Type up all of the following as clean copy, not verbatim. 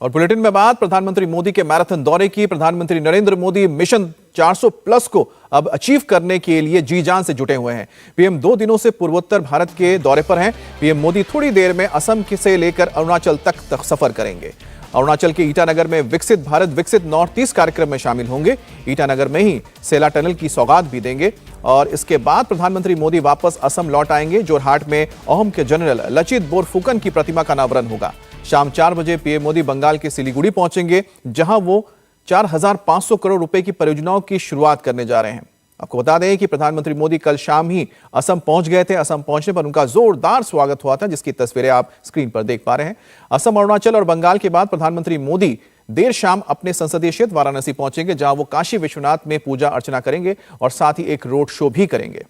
और बुलेटिन में बात प्रधानमंत्री मोदी के मैराथन दौरे की। प्रधानमंत्री नरेंद्र मोदी मिशन 400 प्लस को अब अचीव करने के लिए जी जान से जुटे हुए हैं। पीएम 2 दिनों से पूर्वोत्तर भारत के दौरे पर हैं। पीएम मोदी थोड़ी देर में असम से लेकर अरुणाचल तक सफर करेंगे। अरुणाचल के ईटानगर में विकसित भारत विकसित नॉर्थ ईस्ट कार्यक्रम में शामिल होंगे। ईटानगर में ही सेला टनल की सौगात भी देंगे और इसके बाद प्रधानमंत्री मोदी वापस असम लौट आएंगे। जोरहाट में अहोम के जनरल लचित बोरफुकन की प्रतिमा का अनावरण होगा। शाम 4 बजे पीएम मोदी बंगाल के सिलीगुड़ी पहुंचेंगे, जहां वो 4,500 करोड़ रुपए की परियोजनाओं की शुरुआत करने जा रहे हैं। आपको बता दें कि प्रधानमंत्री मोदी कल शाम ही असम पहुंच गए थे। असम पहुंचने पर उनका जोरदार स्वागत हुआ था, जिसकी तस्वीरें आप स्क्रीन पर देख पा रहे हैं। असम, अरुणाचल और बंगाल के बाद प्रधानमंत्री मोदी देर शाम अपने संसदीय क्षेत्र वाराणसी पहुंचेंगे, जहां वो काशी विश्वनाथ में पूजा अर्चना करेंगे और साथ ही एक रोड शो भी करेंगे।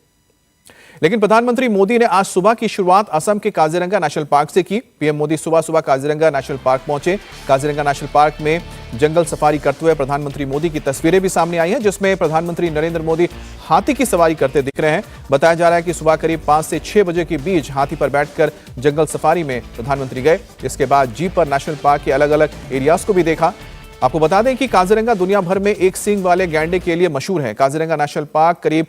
लेकिन प्रधानमंत्री मोदी ने आज सुबह की शुरुआत असम के काजीरंगा नेशनल पार्क से की। पीएम मोदी सुबह सुबह काजीरंगा नेशनल पार्क पहुंचे। काजीरंगा नेशनल पार्क में जंगल सफारी करते हुए प्रधानमंत्री मोदी की तस्वीरें भी सामने आई हैं, जिसमें प्रधानमंत्री नरेंद्र मोदी हाथी की सवारी करते दिख रहे हैं। बताया जा रहा है कि सुबह करीब 5 से 6 बजे के बीच हाथी पर बैठकर जंगल सफारी में प्रधानमंत्री गए। इसके बाद जीप पर नेशनल पार्क के अलग अलग एरियाज को भी देखा। आपको बता दें कि काजीरंगा दुनिया भर में एक सींग वाले गैंडे के लिए मशहूर है। काजीरंगा नेशनल पार्क करीब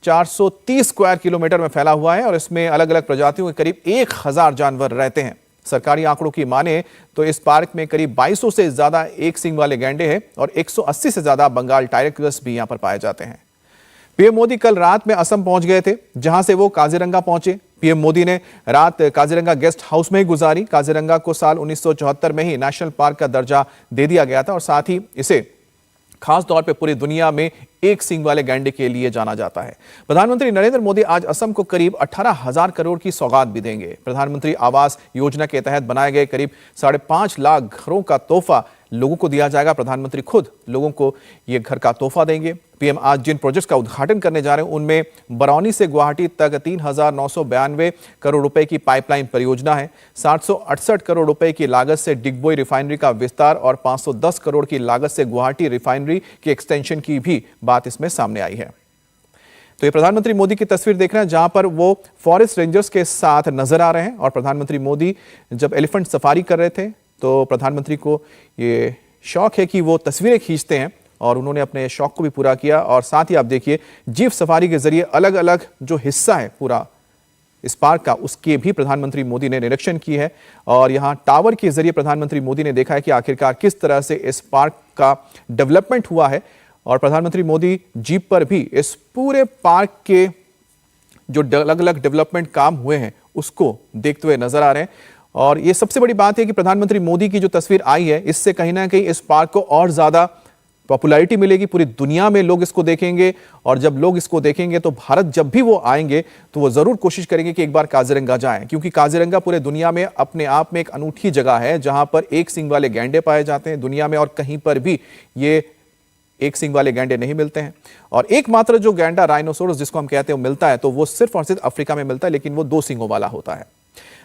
430 स्क्वायर किलोमीटर में फैला हुआ है और इसमें अलग अलग प्रजातियों के करीब 1000 जानवर रहते हैं। सरकारी आंकड़ों की माने तो इस पार्क में करीब 2200 से ज्यादा एक सींग वाले गैंडे हैं और 180 से ज्यादा बंगाल टाइगर्स भी यहां पर पाए जाते हैं। पीएम मोदी कल रात में असम पहुंच गए थे, जहां से वो काजीरंगा पहुंचे। पीएम मोदी ने रात काजीरंगा गेस्ट हाउस में ही गुजारी। काजीरंगा को साल 1974 में ही नेशनल पार्क का दर्जा दे दिया गया था और साथ ही इसे खास तौर पे पूरी दुनिया में एक सींग वाले गैंडे के लिए जाना जाता है। प्रधानमंत्री नरेंद्र मोदी आज असम को करीब 18,000 करोड़ की सौगात भी देंगे। प्रधानमंत्री आवास योजना के तहत बनाए गए करीब 5.5 लाख घरों का तोहफा लोगों को दिया जाएगा। प्रधानमंत्री खुद लोगों को ये घर का तोहफा देंगे। पीएम आज जिन प्रोजेक्ट्स का उद्घाटन करने जा रहे हैं उनमें बरौनी से गुवाहाटी तक 3,992 करोड़ रुपए की पाइपलाइन परियोजना है। 768 करोड़ रुपए की लागत से डिगबोई रिफाइनरी का विस्तार और 510 करोड़ की लागत से गुवाहाटी रिफाइनरी के एक्सटेंशन की भी बात इसमें सामने आई है। तो ये प्रधानमंत्री मोदी की तस्वीर देख रहे हैं, जहां पर वो फॉरेस्ट रेंजर्स के साथ नजर आ रहे हैं। और प्रधानमंत्री मोदी जब एलिफेंट सफारी कर रहे थे तो प्रधानमंत्री को ये शौक है कि वो तस्वीरें खींचते हैं और उन्होंने अपने शौक को भी पूरा किया। और साथ ही आप देखिए जीप सफारी के जरिए अलग अलग जो हिस्सा है पूरा इस पार्क का, उसके भी प्रधानमंत्री मोदी ने निरीक्षण की है। और यहाँ टावर के जरिए प्रधानमंत्री मोदी ने देखा है कि आखिरकार किस तरह से इस पार्क का डेवलपमेंट हुआ है। और प्रधानमंत्री मोदी जीप पर भी इस पूरे पार्क के जो अलग अलग डेवलपमेंट काम हुए हैं उसको देखते हुए नजर आ रहे हैं। और ये सबसे बड़ी बात है कि प्रधानमंत्री मोदी की जो तस्वीर आई है, इससे कहीं ना कहीं इस पार्क को और ज्यादा पॉपुलैरिटी मिलेगी। पूरी दुनिया में लोग इसको देखेंगे और जब लोग इसको देखेंगे तो भारत जब भी वो आएंगे तो वो जरूर कोशिश करेंगे कि एक बार काजीरंगा जाएं, क्योंकि काजीरंगा पूरे दुनिया में अपने आप में एक अनूठी जगह है, जहां पर एक सींग वाले गैंडे पाए जाते हैं। दुनिया में और कहीं पर भी ये एक सींग वाले गैंडे नहीं मिलते हैं। और एकमात्र जो गैंडा राइनोसोरस जिसको हम कहते हैं वो मिलता है तो वो सिर्फ और सिर्फ अफ्रीका में मिलता है, लेकिन वो 2 सींगों वाला होता है।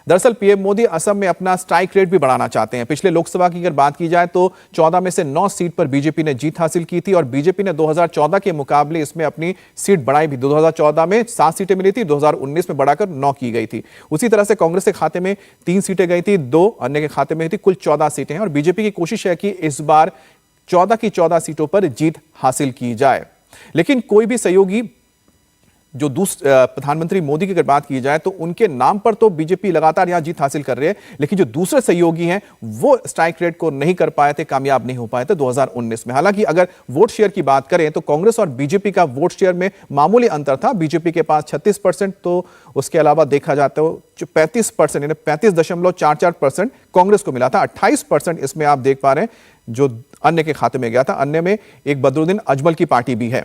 दरअसल पीएम मोदी असम में अपना स्ट्राइक रेट भी बढ़ाना चाहते हैं। पिछले लोकसभा की अगर बात की जाए तो 14 में से 9 सीट पर बीजेपी ने जीत हासिल की थी और बीजेपी ने 2014 के मुकाबले इसमें अपनी सीट बढ़ाई भी। 2014 में 7 सीटें मिली थी, 2019 में बढ़ाकर 9 की गई थी। उसी तरह से कांग्रेस के खाते में 3 सीटें गई थी, 2 अन्य के खाते में थी, कुल 14 सीटें हैं। और बीजेपी की कोशिश है कि इस बार 14 की 14 सीटों पर जीत हासिल की जाए। लेकिन कोई भी सहयोगी जो प्रधानमंत्री मोदी की अगर बात की जाए तो उनके नाम पर तो बीजेपी लगातार यहां जीत हासिल कर रही है, लेकिन जो दूसरे सहयोगी हैं वो स्ट्राइक रेट को नहीं कर पाए थे, कामयाब नहीं हो पाए थे 2019 में। हालांकि अगर वोट शेयर की बात करें तो कांग्रेस और बीजेपी का वोट शेयर में मामूली अंतर था। बीजेपी के पास 36%, तो उसके अलावा देखा जाता है 35% यानी 35.44% कांग्रेस को मिला था। 28% इसमें आप देख पा रहे हैं जो अन्य के खाते में गया था। अन्य में एक बदरुद्दीन अजमल की पार्टी भी है।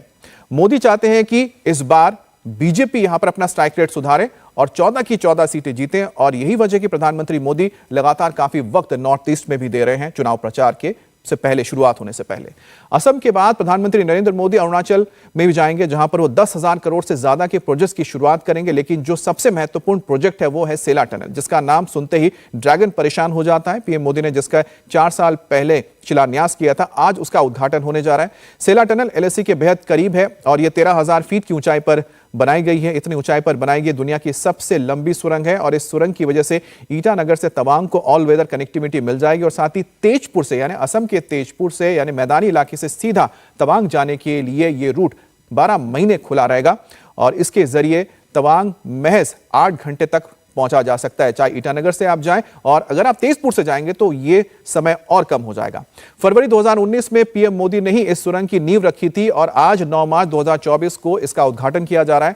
मोदी चाहते हैं कि इस बार बीजेपी यहां पर अपना स्ट्राइक रेट सुधारे और 14 की 14 सीटें जीतें। और यही वजह कि प्रधानमंत्री मोदी लगातार काफी वक्त नॉर्थ ईस्ट में भी दे रहे हैं चुनाव प्रचार के से पहले, शुरुआत होने से पहले। असम के बाद प्रधानमंत्री नरेंद्र मोदी अरुणाचल में भी जाएंगे, जहां पर वो 10,000 करोड़ से ज्यादा के प्रोजेक्ट्स की शुरुआत करेंगे। लेकिन जो सबसे महत्वपूर्ण प्रोजेक्ट है वो है सेला टनल, जिसका नाम सुनते ही ड्रैगन परेशान हो जाता है। पीएम मोदी ने जिसका 4 साल पहले शिलान्यास किया था, आज उसका उद्घाटन होने जा रहा है। सेला टनल एलएसी के बेहद करीब है और यह 13,000 फीट की ऊंचाई पर बनाई गई है। इतनी ऊंचाई पर बनाई गई दुनिया की सबसे लंबी सुरंग है और इस सुरंग की वजह से ईटानगर से तवांग को ऑल वेदर कनेक्टिविटी मिल जाएगी और साथ ही तेजपुर से यानी असम के तेजपुर से यानी मैदानी इलाके से सीधा तवांग जाने के लिए ये रूट 12 महीने खुला रहेगा और इसके जरिए तवांग महज 8 घंटे तक पहुंचा जा सकता है, चाहे ईटानगर से आप जाएं और अगर आप तेजपुर से जाएंगे तो ये समय और कम हो जाएगा। फरवरी 2019 में पीएम मोदी ने ही इस सुरंग की नींव रखी थी और आज 9 मार्च 2024 को इसका उद्घाटन किया जा रहा है।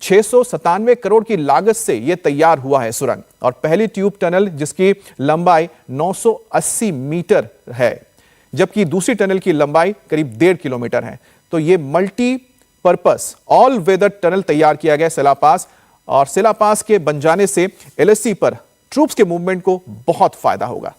697 करोड़ की लागत से यह तैयार हुआ है सुरंग और पहली ट्यूब टनल जिसकी लंबाई 980 मीटर है, जबकि दूसरी टनल की लंबाई करीब 1.5 किलोमीटर है। तो ये मल्टीपर्पस ऑल वेदर टनल तैयार किया गया सेला पास और सेला पास के बन जाने से एलएसी पर ट्रूप्स के मूवमेंट को बहुत फायदा होगा।